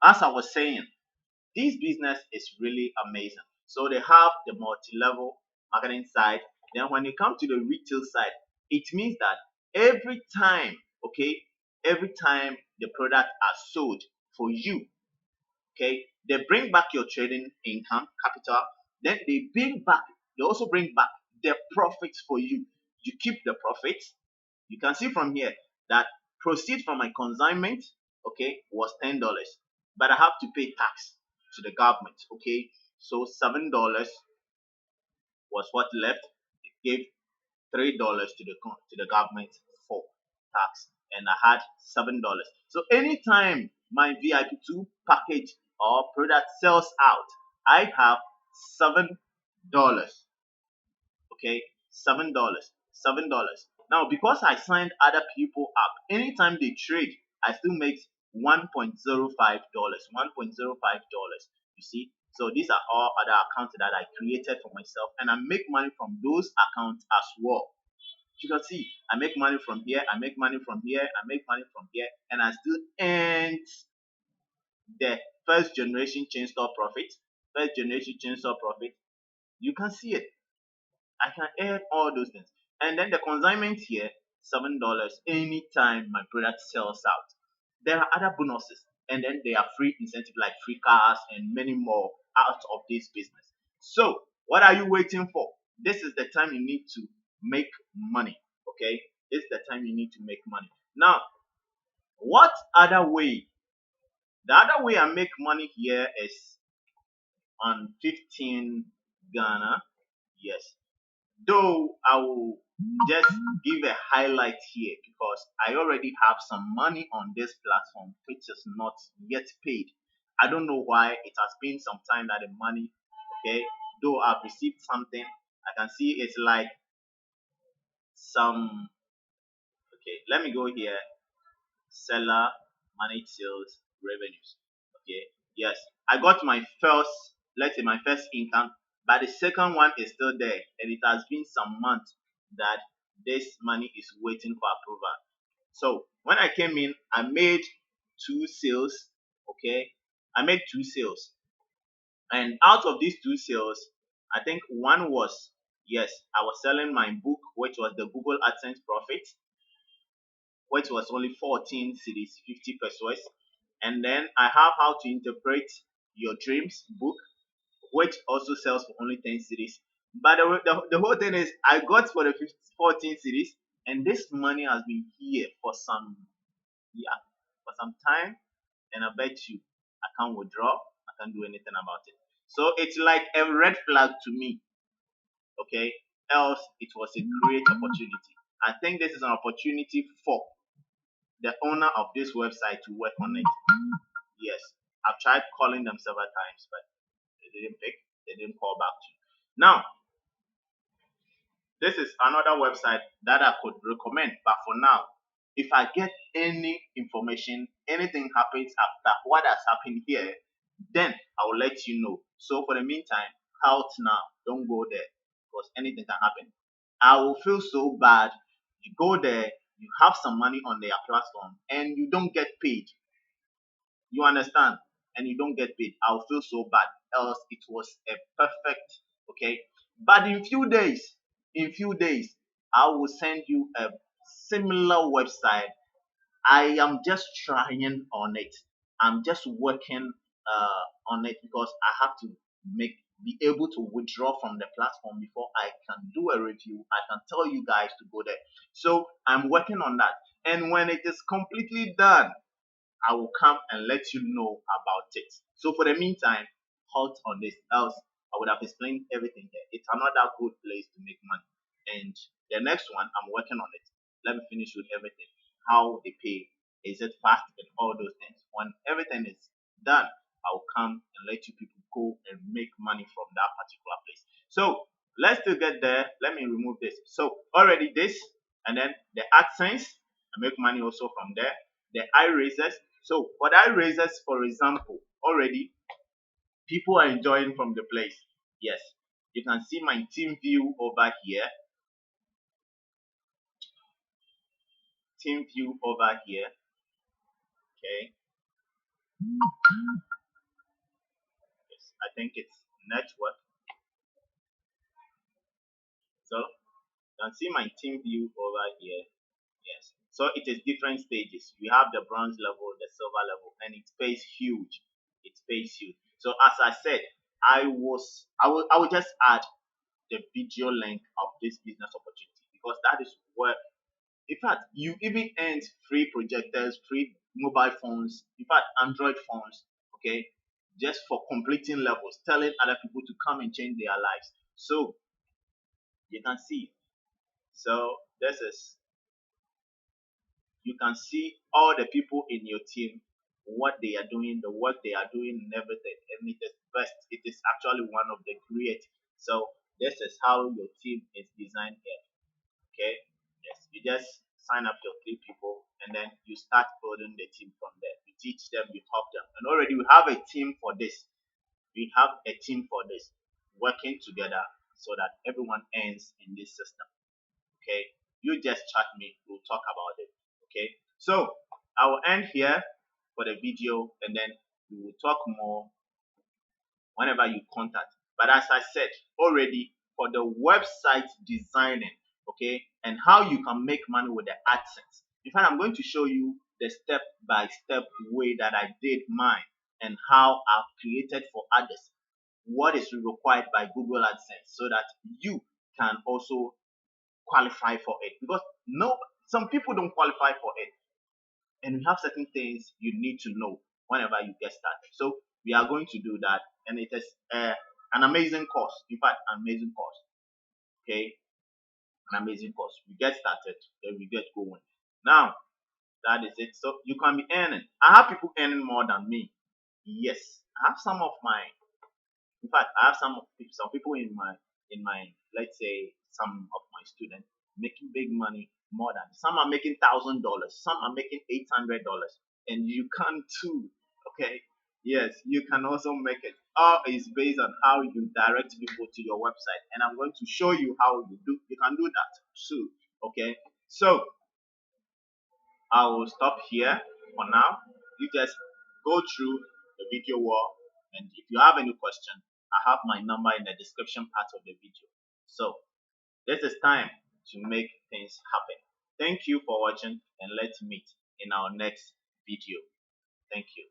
as I was saying, this business is really amazing. So they have the multi-level marketing side. Then when it comes to the retail side, it means that every time, okay, every time the product are sold for you, okay, they bring back your trading income capital. Then they also bring back the profits for you. You keep the profits. You can see from here that proceeds from my consignment, okay, was $10, but I have to pay tax to the government, okay. So $7 was what left. It gave $3 to the government for tax, and I had $7. So anytime my VIP2 package or product sells out, I have $7. Okay, $7. Now, because I signed other people up, anytime they trade, I still make $1.05. $1.05. You see, so these are all other accounts that I created for myself, and I make money from those accounts as well. You can see, I make money from here, I make money from here, I make money from here, and I still earn the first generation chain store profit. First generation chain store profit. You can see it. I can add all those things. And then the consignment here, $7 anytime my product sells out. There are other bonuses, and then there are free incentive like free cars and many more out of this business. So what are you waiting for? This is the time you need to make money. Okay, this is the time you need to make money. Now, what other way? The other way I make money here is on 15 Ghana. Yes, though I will just give a highlight here because I already have some money on this platform which is not yet paid. I don't know why it has been some time that the money, okay, though I've received something, I can see it's like some, okay, let me go here, seller, managed sales, revenues. Okay, yes, I got my first, let's say my first income, but the second one is still there, and it has been some months that this money is waiting for approval. So when I came in, I made two sales. Okay, I made two sales, and out of these two sales, I think one was, yes, I was selling my book, which was the Google AdSense Profit, which was only 14 cities, 50 pesos. And then I have How to Interpret Your Dreams book, which also sells for only 10 cities. But the whole thing is, I got for the 14 cities, and this money has been here for some, yeah, for some time. And I bet you I can't withdraw, I can't do anything about it. So it's like a red flag to me, okay? Else, it was a great opportunity. I think this is an opportunity for the owner of this website to work on it. Yes, I've tried calling them several times, but they didn't pick. They didn't call back to you. Now, this is another website that I could recommend, but for now, if I get any information, anything happens after what has happened here, then I will let you know. So for the meantime, halt now. Don't go there because anything can happen. I will feel so bad. You go there, you have some money on their platform, and you don't get paid. You understand? And you don't get paid. I'll feel so bad. Else it was a perfect, okay. But in few days, I will send you a similar website. I am just trying on it. I'm just working on it because I have to make be able to withdraw from the platform before I can do a review. I can tell you guys to go there. So I'm working on that. And when it is completely done, I will come and let you know about it. So for the meantime, halt on this. Else, I would have explained everything here. It's another good place to make money. And the next one, I'm working on it. Let me finish with everything. How they pay. Is it fast and all those things? When everything is done, I'll come and let you people go and make money from that particular place. So let's still get there. Let me remove this. So already this, and then the AdSense, I make money also from there. The eye raisers. So for the eye raisers, for example, already people are enjoying from the place. Yes, you can see my team view over here. Team view over here. Okay. Yes, I think it's network. So you can see my team view over here. Yes. So it is different stages. We have the bronze level, the silver level, and it pays huge. It pays huge. So as I said, I will just add the video link of this business opportunity because that is where, in fact, you even earn free projectors, free mobile phones, in fact, Android phones, okay, just for completing levels, telling other people to come and change their lives. So you can see. So this is, you can see all the people in your team, what they are doing, the work they are doing, and everything. And it is best. It is actually one of the great. So this is how your team is designed here. Okay. Yes. You just sign up your 3 people and then you start building the team from there. You teach them, you help them. And already we have a team for this. We have a team for this working together so that everyone ends in this system. Okay. You just chat me, we'll talk about it. Okay. So I will end here for the video and then we will talk more whenever you contact. But as I said already, for the website designing, okay, and how you can make money with the AdSense. In fact, I'm going to show you the step-by-step way that I did mine and how I've created for others what is required by Google AdSense so that you can also qualify for it. Because no, some people don't qualify for it, and we have certain things you need to know whenever you get started. So we are going to do that, and it is an amazing course. In fact, an amazing course. Okay, an amazing course. We get started, then we get going. Now that is it. So you can be earning. I have people earning more than me. Yes, I have some of my. In fact, I have some people in my, let's say, some of my students making big money more than, some are making $1,000, some are making $800, and you can too. Okay, yes, you can also make it. All is based on how you direct people to your website, and I'm going to show you how you can do that too. Okay, so I will stop here for now. You just go through the video wall, and if you have any question, I have my number in the description part of the video. So this is time to make things happen. Thank you for watching, and let's meet in our next video. Thank you.